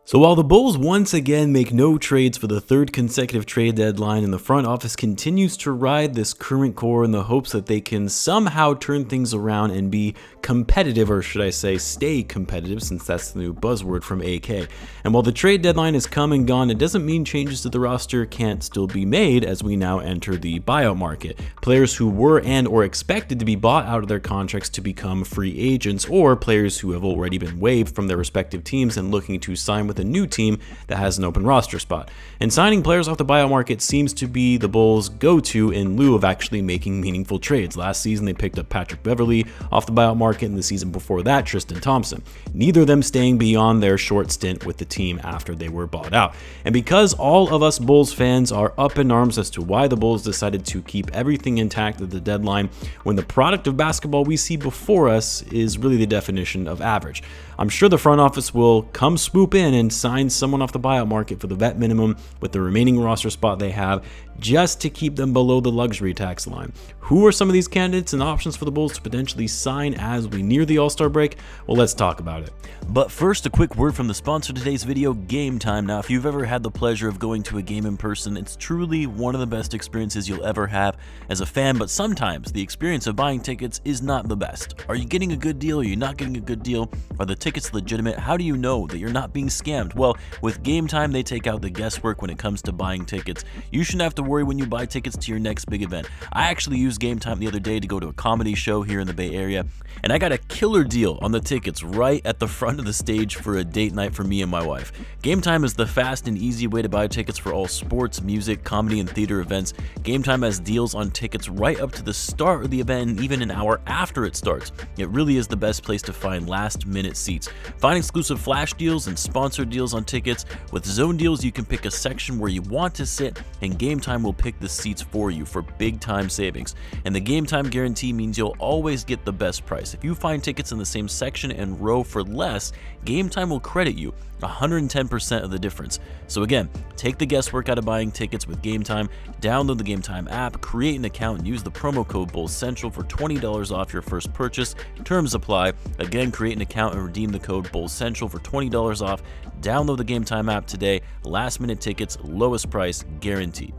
So while the Bulls once again make no trades for the third consecutive trade deadline, and the front office continues to ride this current core in the hopes that they can somehow turn things around and be competitive, or should I say stay competitive, since that's the new buzzword from AK. And while the trade deadline is come and gone, it doesn't mean changes to the roster can't still be made as we now enter the buyout market. Players who were and or expected to be bought out of their contracts to become free agents, or players who have already been waived from their respective teams and looking to sign with a new team that has an open roster spot. And signing players off the buyout market seems to be the Bulls' go-to in lieu of actually making meaningful trades. Last season they picked up Patrick Beverley off the buyout market, and the season before that Tristan Thompson. Neither of them staying beyond their short stint with the team after they were bought out. And because all of us Bulls fans are up in arms as to why the Bulls decided to keep everything intact at the deadline when the product of basketball we see before us is really the definition of average, I'm sure the front office will come swoop in and sign someone off the buyout market for the vet minimum with the remaining roster spot they have, just to keep them below the luxury tax line. Who are some of these candidates and options for the Bulls to potentially sign as we near the All-Star break? Well, let's talk about it. But first, a quick word from the sponsor of today's video, Game Time. Now, if you've ever had the pleasure of going to a game in person, it's truly one of the best experiences you'll ever have as a fan, but sometimes the experience of buying tickets is not the best. Are you getting a good deal? Are you not getting a good deal? Are the tickets legitimate? How do you know that you're not being scammed? Well, with Game Time, they take out the guesswork when it comes to buying tickets. You shouldn't have to worry when you buy tickets to your next big event. I actually used Game Time the other day to go to a comedy show here in the Bay Area, and I got a killer deal on the tickets right at the front of the stage for a date night for me and my wife. Game Time is the fast and easy way to buy tickets for all sports, music, comedy, and theater events. Game Time has deals on tickets right up to the start of the event and even an hour after it starts. It really is the best place to find last-minute seats. Find exclusive flash deals and sponsored deals on tickets. With zone deals, you can pick a section where you want to sit, and Game Time will pick the seats for you for big-time savings. And the Game Time guarantee means you'll always get the best price. If you find tickets in the same section and row for less, Game Time will credit you 110% of the difference. So again, take the guesswork out of buying tickets with Game Time. Download the Game Time app, create an account, and use the promo code BULLSCENTRAL for $20 off your first purchase. Terms apply. Again, create an account and redeem the code BULLSCENTRAL for $20 off. Download the Game Time app today. Last minute tickets, lowest price guaranteed.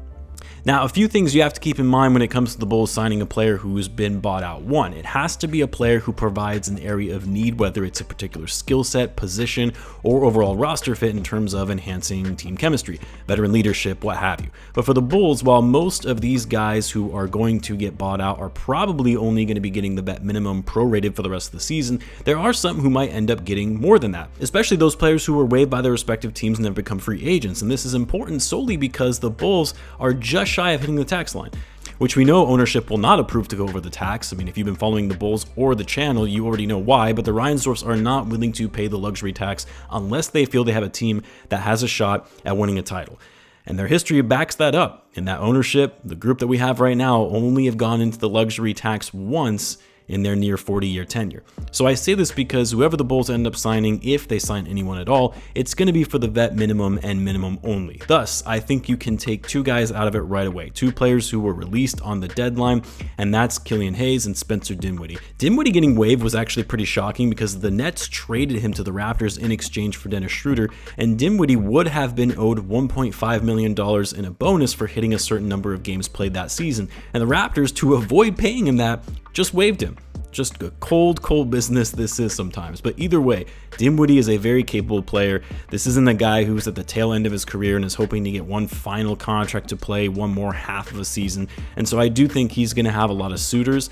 Now, a few things you have to keep in mind when it comes to the Bulls signing a player who's been bought out. One, it has to be a player who provides an area of need, whether it's a particular skill set, position, or overall roster fit in terms of enhancing team chemistry, veteran leadership, what have you. But for the Bulls, while most of these guys who are going to get bought out are probably only going to be getting the vet minimum prorated for the rest of the season, there are some who might end up getting more than that, especially those players who were waived by their respective teams and have become free agents. And this is important solely because the Bulls are just shy of hitting the tax line, which we know ownership will not approve to go over the tax. I mean, if you've been following the Bulls or the channel, you already know why, but the Reinsdorfs are not willing to pay the luxury tax unless they feel they have a team that has a shot at winning a title. And their history backs that up. And that ownership, the group that we have right now, only have gone into the luxury tax once in their near 40-year tenure. So I say this because whoever the Bulls end up signing, if they sign anyone at all, it's going to be for the vet minimum and minimum only. Thus, I think you can take two guys out of it right away. Two players who were released on the deadline, and that's Killian Hayes and Spencer Dinwiddie. Dinwiddie getting waived was actually pretty shocking because the Nets traded him to the Raptors in exchange for Dennis Schroeder, and Dinwiddie would have been owed $1.5 million in a bonus for hitting a certain number of games played that season. And the Raptors, to avoid paying him that, just waived him. Just a cold business this is sometimes. But either way, Dinwiddie is a very capable player. This isn't a guy who's at the tail end of his career and is hoping to get one final contract to play one more half of a season. And so I do think he's going to have a lot of suitors.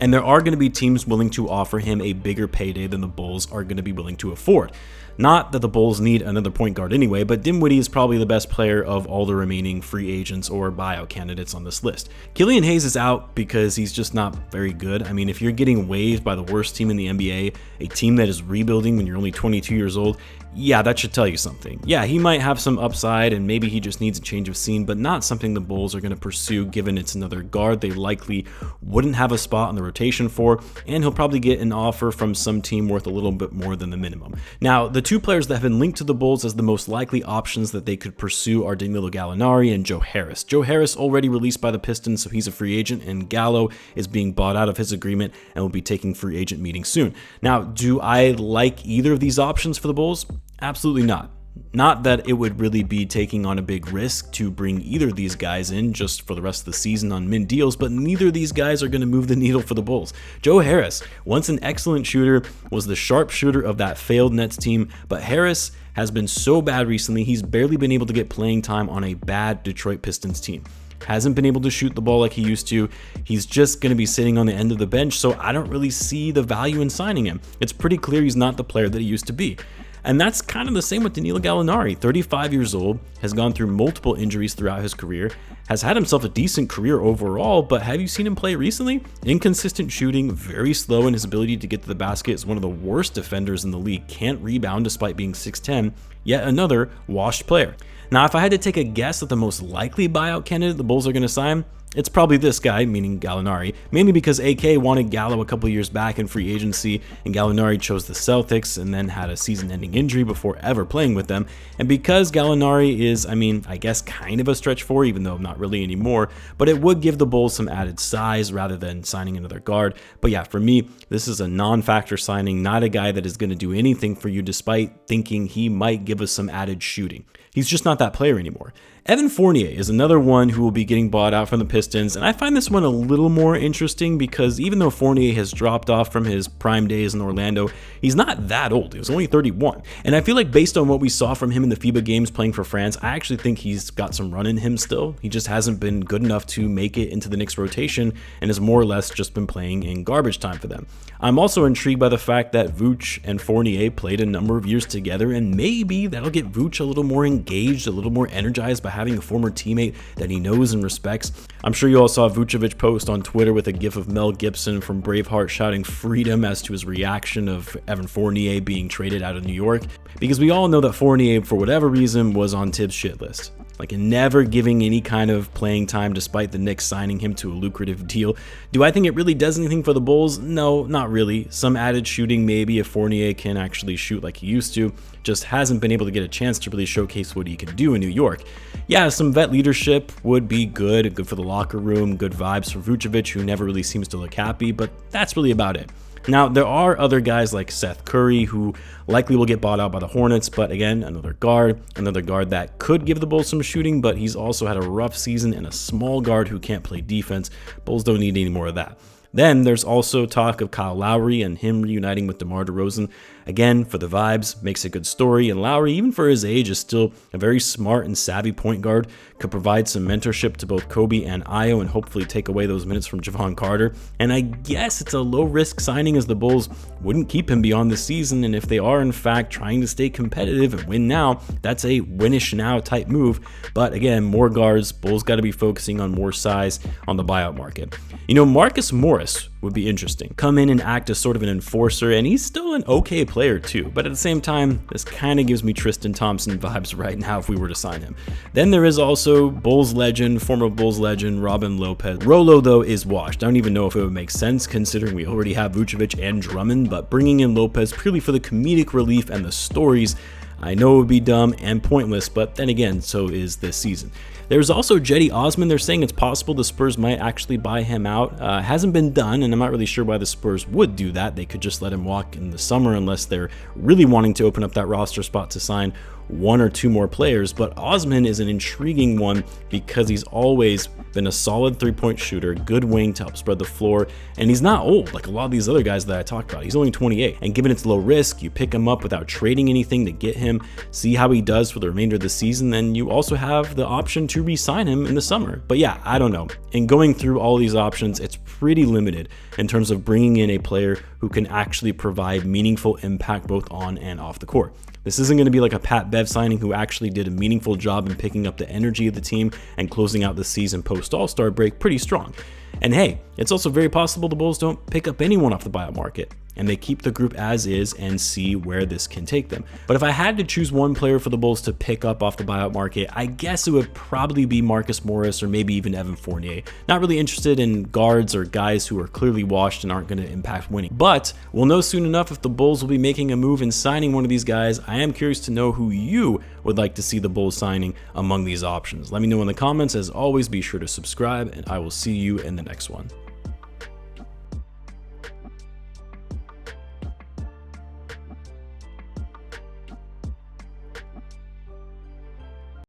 And there are going to be teams willing to offer him a bigger payday than the Bulls are going to be willing to afford. Not that the Bulls need another point guard anyway, but Dinwiddie is probably the best player of all the remaining free agents or buyout candidates on this list. Killian Hayes is out because he's just not very good. I mean, if you're getting waived by the worst team in the NBA, a team that is rebuilding when you're only 22 years old, yeah, that should tell you something. Yeah, he might have some upside and maybe he just needs a change of scene, but not something the Bulls are going to pursue given it's another guard they likely wouldn't have a spot on the rotation for, and he'll probably get an offer from some team worth a little bit more than the minimum. Now, the two players that have been linked to the Bulls as the most likely options that they could pursue are Danilo Galinari and Joe Harris. Joe Harris already released by the Pistons, so he's a free agent, and Gallo is being bought out of his agreement and will be taking free agent meetings soon. Now, do I like either of these options for the Bulls? Absolutely not. Not that it would really be taking on a big risk to bring either of these guys in just for the rest of the season on min deals, but neither of these guys are going to move the needle for the Bulls. Joe Harris, once an excellent shooter, was the sharpshooter of that failed Nets team, but Harris has been so bad recently, he's barely been able to get playing time on a bad Detroit Pistons team. Hasn't been able to shoot the ball like he used to. He's just going to be sitting on the end of the bench, so I don't really see the value in signing him. It's pretty clear he's not the player that he used to be. And that's kind of the same with Danilo Galinari, 35 years old, has gone through multiple injuries throughout his career, has had himself a decent career overall, but have you seen him play recently? Inconsistent shooting, very slow in his ability to get to the basket, is one of the worst defenders in the league, can't rebound despite being 6'10", yet another washed player. Now, if I had to take a guess at the most likely buyout candidate the Bulls are going to sign, it's probably this guy, meaning Galinari, mainly because AK wanted Gallo a couple years back in free agency, and Galinari chose the Celtics and then had a season-ending injury before ever playing with them. And because Galinari is, I guess kind of a stretch four, even though not really anymore, but it would give the Bulls some added size rather than signing another guard. But yeah, for me, this is a non-factor signing, not a guy that is going to do anything for you despite thinking he might give us some added shooting. He's just not that player anymore. Evan Fournier is another one who will be getting bought out from the Pistons, and I find this one a little more interesting because even though Fournier has dropped off from his prime days in Orlando, he's not that old. He was only 31. And I feel like based on what we saw from him in the FIBA games playing for France, I actually think he's got some run in him still. He just hasn't been good enough to make it into the Knicks rotation and has more or less just been playing in garbage time for them. I'm also intrigued by the fact that Vooch and Fournier played a number of years together, and maybe that'll get Vooch a little more engaged, a little more energized by having a former teammate that he knows and respects. I'm sure you all saw Vucevic post on Twitter with a gif of Mel Gibson from Braveheart shouting freedom as to his reaction of Evan Fournier being traded out of New York, because we all know that Fournier, for whatever reason, was on Tibbs' shit list. Like never giving any kind of playing time despite the Knicks signing him to a lucrative deal. Do I think it really does anything for the Bulls? No, not really. Some added shooting maybe if Fournier can actually shoot like he used to. Just hasn't been able to get a chance to really showcase what he can do in New York. Yeah, some vet leadership would be good for the locker room, good vibes for Vucevic, who never really seems to look happy, but that's really about it. Now, there are other guys like Seth Curry who likely will get bought out by the Hornets, but again, another guard that could give the Bulls some shooting, but he's also had a rough season and a small guard who can't play defense. Bulls don't need any more of that. Then there's also talk of Kyle Lowry and him reuniting with DeMar DeRozan. Again, for the vibes, makes a good story, and Lowry, even for his age, is still a very smart and savvy point guard, could provide some mentorship to both Coby and Ayo and hopefully take away those minutes from Javon Carter. And I guess it's a low-risk signing as the Bulls wouldn't keep him beyond the season, and if they are in fact trying to stay competitive and win now, that's a winish now type move. But again, more guards, Bulls got to be focusing on more size on the buyout market. You know, Marcus Morris would be interesting. Come in and act as sort of an enforcer, and he's still an okay player too, but at the same time, this kind of gives me Tristan Thompson vibes right now if we were to sign him. Then there is also Bulls legend, former Bulls legend, Robin Lopez. Rolo, though, is washed. I don't even know if it would make sense considering we already have Vucevic and Drummond, but bringing in Lopez purely for the comedic relief and the stories, I know it would be dumb and pointless, but then again, so is this season. There's also Cedi Osman. They're saying it's possible the Spurs might actually buy him out. Hasn't been done, and I'm not really sure why the Spurs would do that. They could just let him walk in the summer unless they're really wanting to open up that roster spot to sign one or two more players. But Osman is an intriguing one because he's always been a solid three-point shooter, good wing to help spread the floor, and he's not old like a lot of these other guys that I talked about. He's only 28, and given it's low risk, you pick him up without trading anything to get him, see how he does for the remainder of the season, then you also have the option to re-sign him in the summer. But yeah, I don't know. In going through all these options, it's pretty limited in terms of bringing in a player who can actually provide meaningful impact both on and off the court. This isn't going to be like a Pat Bev signing who actually did a meaningful job in picking up the energy of the team and closing out the season post-All-Star break pretty strong. And hey, it's also very possible the Bulls don't pick up anyone off the buyout market and they keep the group as is and see where this can take them. But if I had to choose one player for the Bulls to pick up off the buyout market, I guess it would probably be Marcus Morris or maybe even Evan Fournier. Not really interested in guards or guys who are clearly washed and aren't going to impact winning. But we'll know soon enough if the Bulls will be making a move and signing one of these guys. I am curious to know who you would like to see the Bulls signing among these options. Let me know in the comments. As always, be sure to subscribe, and I will see you in the next one.